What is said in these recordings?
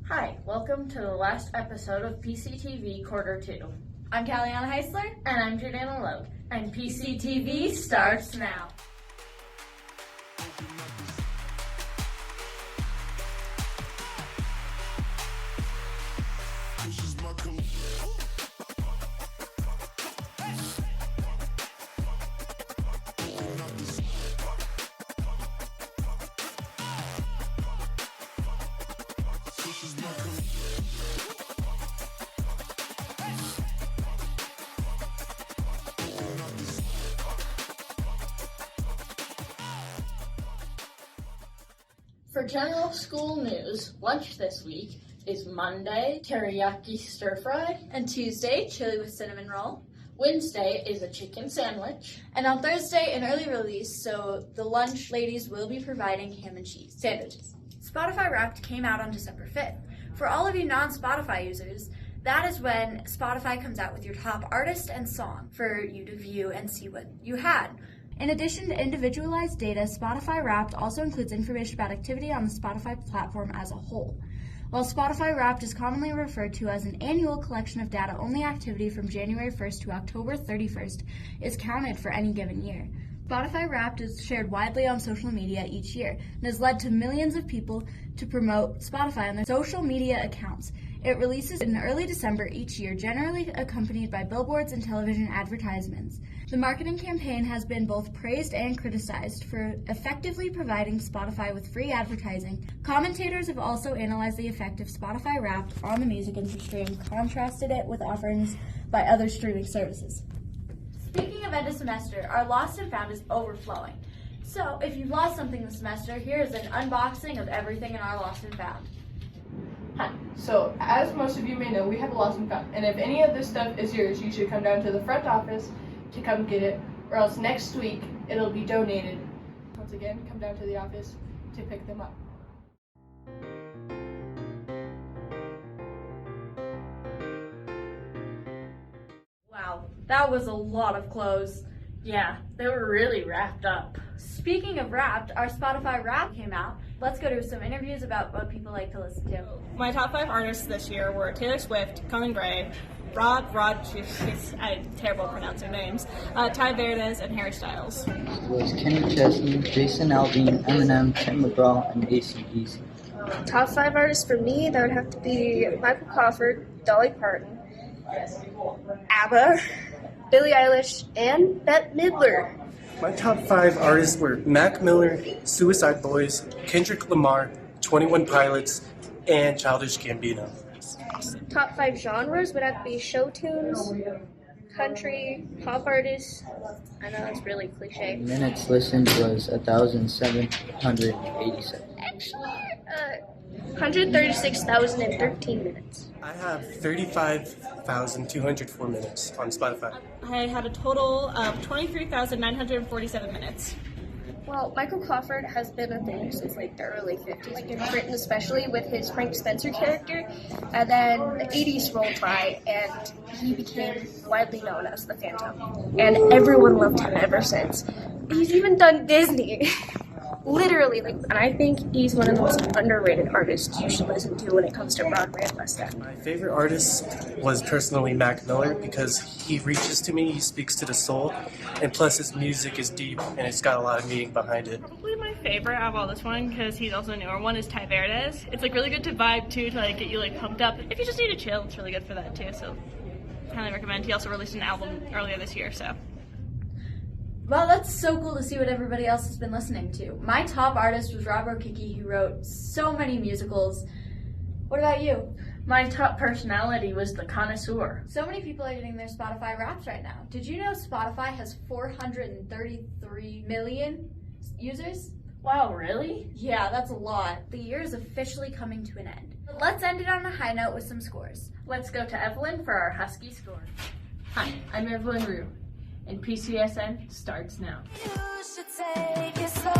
Hi, welcome to the last episode of PCTV Quarter 2. I'm Calliana Heisler. And I'm Jordana Logue. And PCTV starts now. For general school news, lunch this week is Monday, teriyaki stir fry, And Tuesday, chili with cinnamon roll. Wednesday is a chicken sandwich, And on Thursday, an early release, so the lunch ladies will be providing ham and cheese sandwiches. Spotify Wrapped came out on December 5th. For all of you non-Spotify users, that is when Spotify comes out with your top artist and song for you to view and see what you had. In addition to individualized data, Spotify Wrapped also includes information about activity on the Spotify platform as a whole. While Spotify Wrapped is commonly referred to as an annual collection of data, only activity from January 1st to October 31st is counted for any given year. Spotify Wrapped is shared widely on social media each year and has led to millions of people to promote Spotify on their social media accounts. It releases in early December each year, generally accompanied by billboards and television advertisements. The marketing campaign has been both praised and criticized for effectively providing Spotify with free advertising. Commentators have also analyzed the effect of Spotify Wrapped on the music industry and contrasted it with offerings by other streaming services. Speaking of end of semester, our Lost and Found is overflowing. So if you've lost something this semester, here is an unboxing of everything in our Lost and Found. Hi. So, as most of you may know, we have a lost and found. And if any of this stuff is yours, you should come down to the front office to come get it, or else next week it'll be donated. Once again, come down to the office to pick them up. Wow, that was a lot of clothes. Yeah, they were really wrapped up. Speaking of Wrapped, our Spotify Wrapped came out. Let's go to some interviews about what people like to listen to. My top 5 artists this year were Taylor Swift, Conan Gray, I'm terrible at pronouncing names, Ty Verdes, and Harry Styles. Was Kenny Chesney, Jason Aldean, Eminem, Tim McGraw, and AC/DC. Top 5 artists for me, that would have to be Michael Crawford, Dolly Parton, ABBA, Billie Eilish, and Bette Midler. My top 5 artists were Mac Miller, Suicide Boys, Kendrick Lamar, 21 Pilots, and Childish Gambino. Top 5 genres would have to be show tunes, country, pop artists. I know it's really cliche. Minutes listened was 1,787. Actually, 136,013 minutes. I have 35,204 minutes on Spotify. I had a total of 23,947 minutes. Well, Michael Crawford has been a thing since the early 50s, in Britain especially with his Frank Spencer character, and then the 80s rolled by and he became widely known as the Phantom, and everyone loved him ever since. He's even done Disney. Literally, and I think he's one of the most underrated artists you should listen to when it comes to Broadway and West End. My favorite artist was personally Mac Miller because he reaches to me, he speaks to the soul, and plus his music is deep and it's got a lot of meaning behind it. Probably my favorite out of all this one, because he's also a newer one, is Ty Verdes. It's really good to vibe too, to get you pumped up. If you just need to chill, it's really good for that too, so highly recommend. He also released an album earlier this year, so. Well, that's so cool to see what everybody else has been listening to. My top artist was Rob Rokicki, who wrote so many musicals. What about you? My top personality was the Connoisseur. So many people are getting their Spotify Wrapped right now. Did you know Spotify has 433 million users? Wow, really? Yeah, that's a lot. The year is officially coming to an end. But let's end it on a high note with some scores. Let's go to Evelyn for our Husky score. Hi, I'm Evelyn Rue, and PCSN starts now. You should take it slow.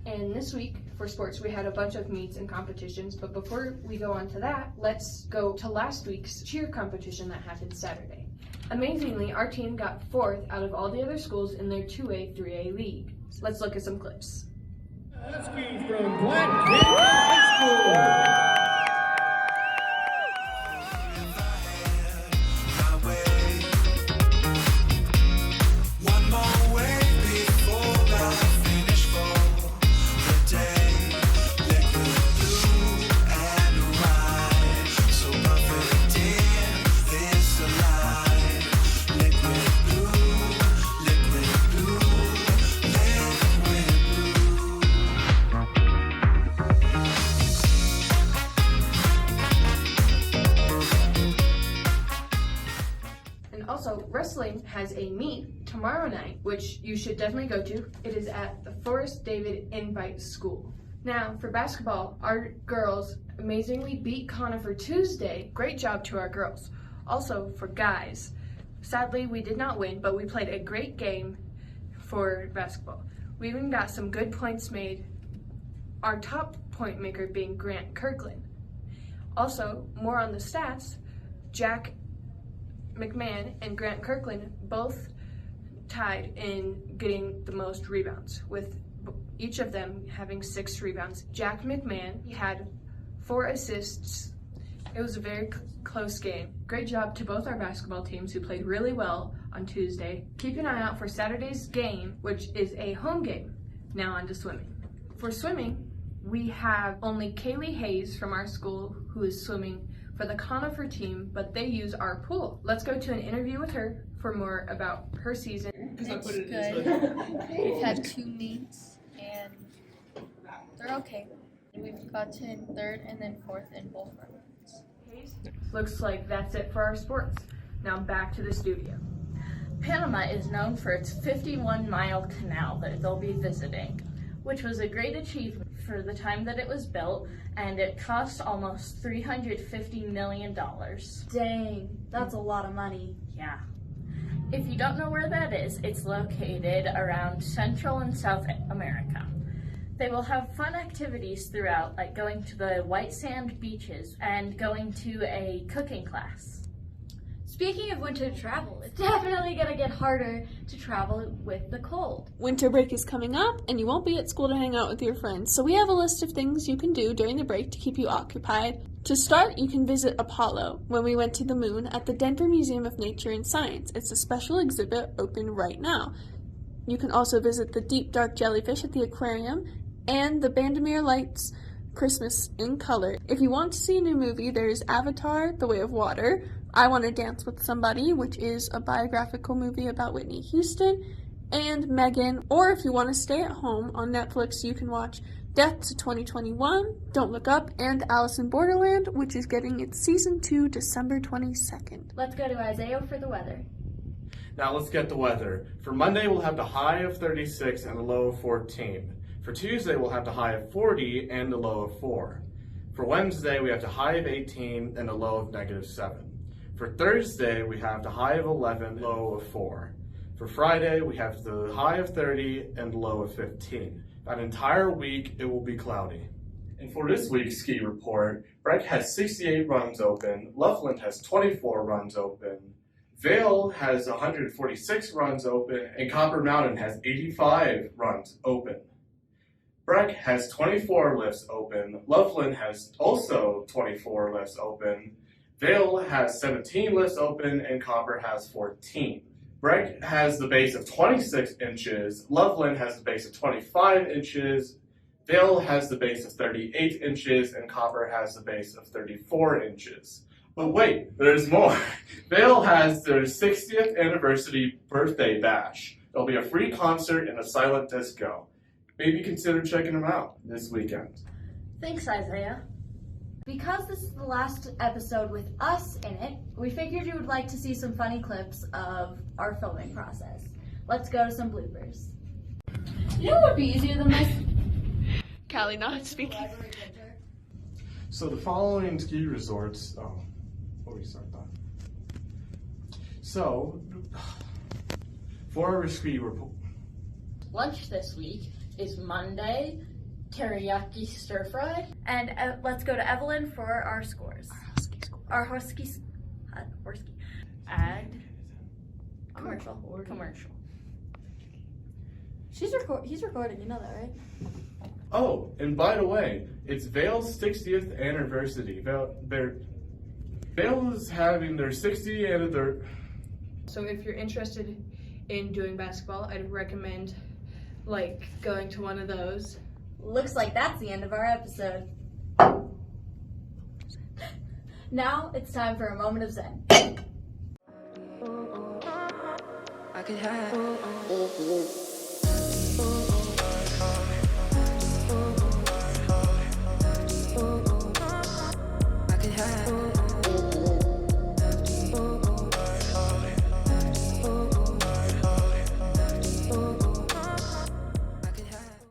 And this week for sports, we had a bunch of meets and competitions, but before we go on to that, let's go to last week's cheer competition that happened Saturday. Amazingly, our team got 4th out of all the other schools in their 2A, 3A league. Let's look at some clips. Husky from Black Kid High School. Also, wrestling has a meet tomorrow night, which you should definitely go to. It is at the Forrest David Invite School. Now, for basketball, our girls amazingly beat Conifer Tuesday. Great job to our girls. Also, for guys, sadly we did not win, but we played a great game for basketball. We even got some good points made, our top point maker being Grant Kirkland. Also, more on the stats, Jack McMahon and Grant Kirkland both tied in getting the most rebounds, with each of them having 6 rebounds. Jack McMahon had 4 assists. It was a very close game. Great job to both our basketball teams who played really well on Tuesday. Keep an eye out for Saturday's game, which is a home game. Now on to swimming. For swimming, we have only Kaylee Hayes from our school who is swimming for the Conifer team, but they use our pool. Let's go to an interview with her for more about her season. It's good. We've had 2 meets and they're okay. We've gotten 3rd and then 4th in both of our meets. Looks like that's it for our sports. Now back to the studio. Panama is known for its 51-mile canal that they'll be visiting, which was a great achievement for the time that it was built, and it cost almost $350 million. Dang, that's a lot of money. Yeah. If you don't know where that is, it's located around Central and South America. They will have fun activities throughout, like going to the white sand beaches and going to a cooking class. Speaking of winter travel, it's definitely gonna get harder to travel with the cold. Winter break is coming up and you won't be at school to hang out with your friends, so we have a list of things you can do during the break to keep you occupied. To start, you can visit Apollo, when we went to the moon, at the Denver Museum of Nature and Science. It's a special exhibit open right now. You can also visit the deep dark jellyfish at the aquarium and the Bandemere Lights Christmas in color. If you want to see a new movie, there's Avatar: The Way of Water, I Want to Dance with Somebody, which is a biographical movie about Whitney Houston, and Megan. Or if you want to stay at home, on Netflix you can watch Death to 2021, Don't Look Up, and Alice in Borderland, which is getting its season 2 December 22nd. Let's go to Isaiah for the weather. Now let's get the weather. For Monday, we'll have the high of 36 and a low of 14. For Tuesday, we'll have the high of 40 and a low of 4. For Wednesday, we have the high of 18 and a low of -7. For Thursday, we have the high of 11, low of 4. For Friday, we have the high of 30 and low of 15. That entire week, it will be cloudy. And for this week's ski report, Breck has 68 runs open, Loveland has 24 runs open, Vail has 146 runs open, and Copper Mountain has 85 runs open. Breck has 24 lifts open, Loveland has also 24 lifts open, Vail has 17 lifts open, and Copper has 14. Breck has the base of 26 inches, Loveland has the base of 25 inches, Vail has the base of 38 inches, and Copper has the base of 34 inches. But wait, there's more. Vail has their 60th anniversary birthday bash. There'll be a free concert and a silent disco. Maybe consider checking them out this weekend. Thanks, Isaiah. Because this is the last episode with us in it, we figured you would like to see some funny clips of our filming process. Let's go to some bloopers. You know what would be easier than this? Callie not speaking. So the following ski resorts, before we start that. So, for our ski report. Lunch this week is Monday, teriyaki stir fry. And let's go to Evelyn for our scores. Our Husky. Ag. Commercial. Commercial. He's recording, you know that, right? Oh, and by the way, it's Vale's 60th anniversary. Vale is having their 60th anniversary. So if you're interested in doing basketball, I'd recommend like going to one of those. Looks like that's the end of our episode. Now it's time for a moment of zen. I could have